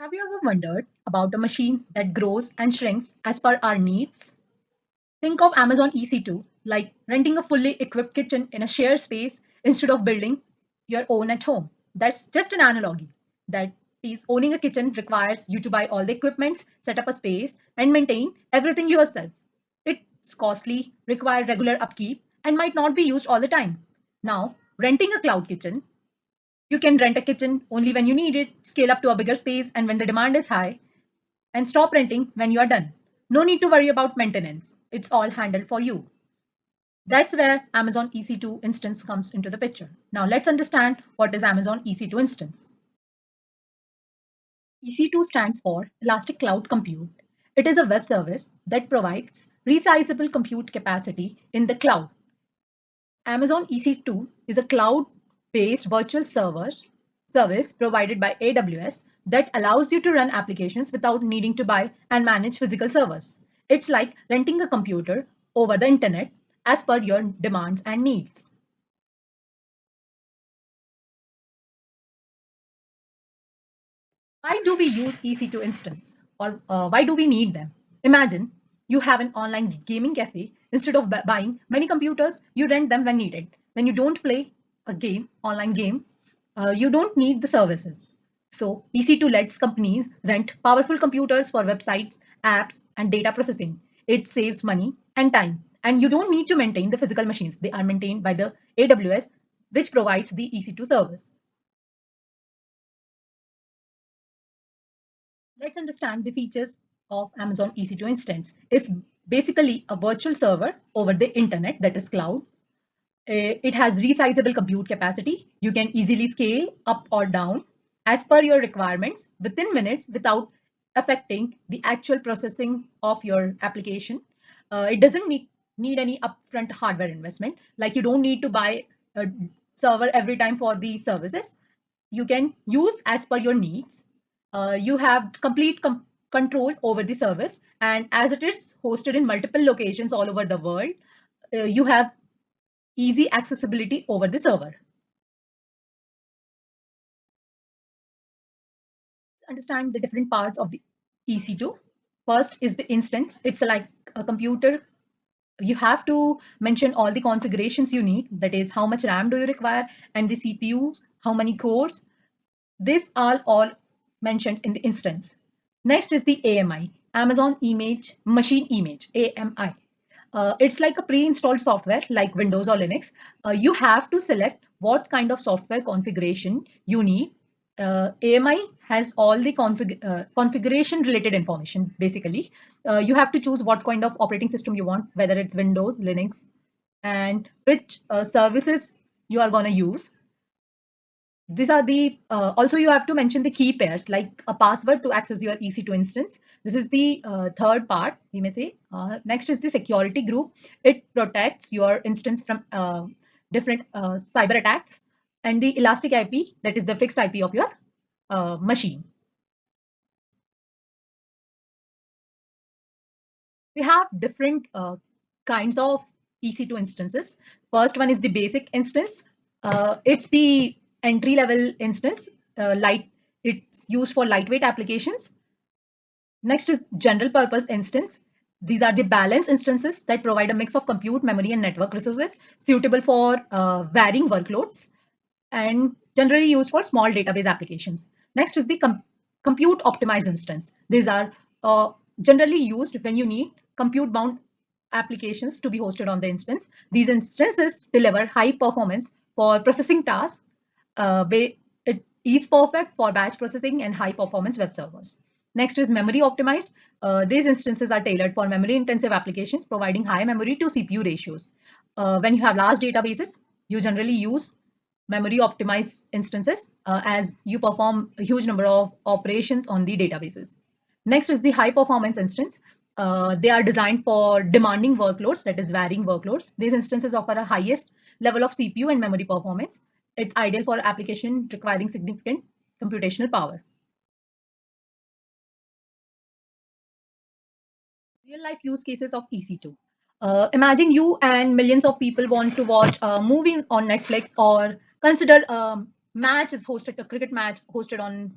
Have you ever wondered about a machine that grows and shrinks as per our needs? Think of Amazon EC2 like renting a fully equipped kitchen in a shared space instead of building your own at home. That's just an analogy. That is, owning a kitchen requires you to buy all the equipments, set up a space, and maintain everything yourself. It's costly, require regular upkeep, and might not be used all the time. Now, renting a cloud kitchen, you can rent a kitchen only when you need it, scale up to a bigger space, and when the demand is high, and stop renting when you are done. No need to worry about maintenance. It's all handled for you. That's where Amazon EC2 Instance comes into the picture. Now let's understand what is Amazon EC2 Instance. EC2 stands for Elastic Cloud Compute. It is a web service that provides resizable compute capacity in the cloud. Amazon EC2 is a cloud-based virtual service provided by AWS that allows you to run applications without needing to buy and manage physical servers. It's like renting a computer over the internet as per your demands and needs. Why do we use EC2 instance, or why do we need them? Imagine you have an online gaming cafe. Instead of buying many computers, you rent them when needed. When you don't play a online game, you don't need the services. So EC2 lets companies rent powerful computers for websites, apps, and data processing. It saves money and time, and you don't need to maintain the physical machines. They are maintained by the AWS, which provides the EC2 service. Let's understand the features of Amazon EC2 Instance. It's basically a virtual server over the internet, that is cloud. It has resizable compute capacity. You can easily scale up or down as per your requirements within minutes without affecting the actual processing of your application. It doesn't need any upfront hardware investment. Like, you don't need to buy a server every time for these services. You can use as per your needs. You have complete control over the service, and as it is hosted in multiple locations all over the world, you have easy accessibility over the server. Understand the different parts of the EC2. First is the instance. It's like a computer. You have to mention all the configurations you need. That is, how much RAM do you require, and the CPU, how many cores. This are all mentioned in the instance. Next is the AMI, Amazon Image Machine Image, AMI. It's like a pre-installed software like Windows or Linux. You have to select what kind of software configuration you need. AMI has all the configuration related information. Basically, you have to choose what kind of operating system you want, whether it's Windows, Linux, and which services you are going to use. These are the also you have to mention the key pairs like a password to access your EC2 instance. This is the third part, we may say. Next is the security group. It protects your instance from different cyber attacks, and the elastic IP, that is the fixed IP of your machine. We have different kinds of EC2 instances. First one is the basic instance. It's the entry level instance. It's used for lightweight applications. Next is general purpose instance. These are the balance instances that provide a mix of compute, memory, and network resources suitable for varying workloads and generally used for small database applications. Next is the compute optimized instance. These are generally used when you need compute bound applications to be hosted on the instance. These instances deliver high performance for processing tasks. It is perfect for batch processing and high performance web servers. Next is memory optimized. These instances are tailored for memory intensive applications, providing high memory to CPU ratios. When you have large databases, you generally use memory optimized instances as you perform a huge number of operations on the databases. Next is the high performance instance. They are designed for demanding workloads, that is varying workloads. These instances offer a highest level of CPU and memory performance. It's ideal for application requiring significant computational power. Real life use cases of EC2. Imagine you and millions of people want to watch a movie on Netflix, or consider a cricket match hosted on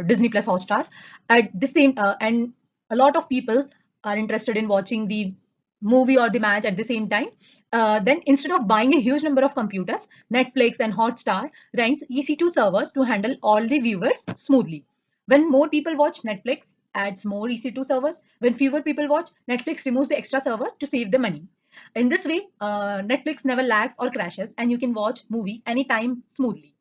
Disney Plus Hotstar at the same and a lot of people are interested in watching the movie or the match at the same time. Then instead of buying a huge number of computers, Netflix and Hotstar rents EC2 servers to handle all the viewers smoothly. When more people watch, Netflix adds more EC2 servers. When fewer people watch, Netflix removes the extra servers to save the money. In this way, Netflix never lags or crashes, and you can watch movie anytime smoothly.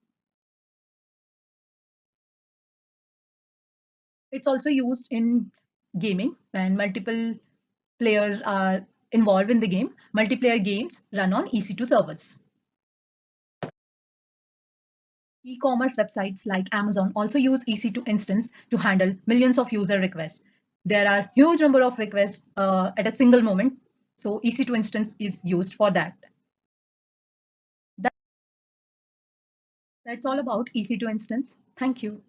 It's also used in gaming when multiple players are involved in the game. Multiplayer games run on EC2 servers. E-commerce websites like Amazon also use EC2 Instance to handle millions of user requests. There are huge number of requests at a single moment, so EC2 Instance is used for that. That's all about EC2 Instance. Thank you.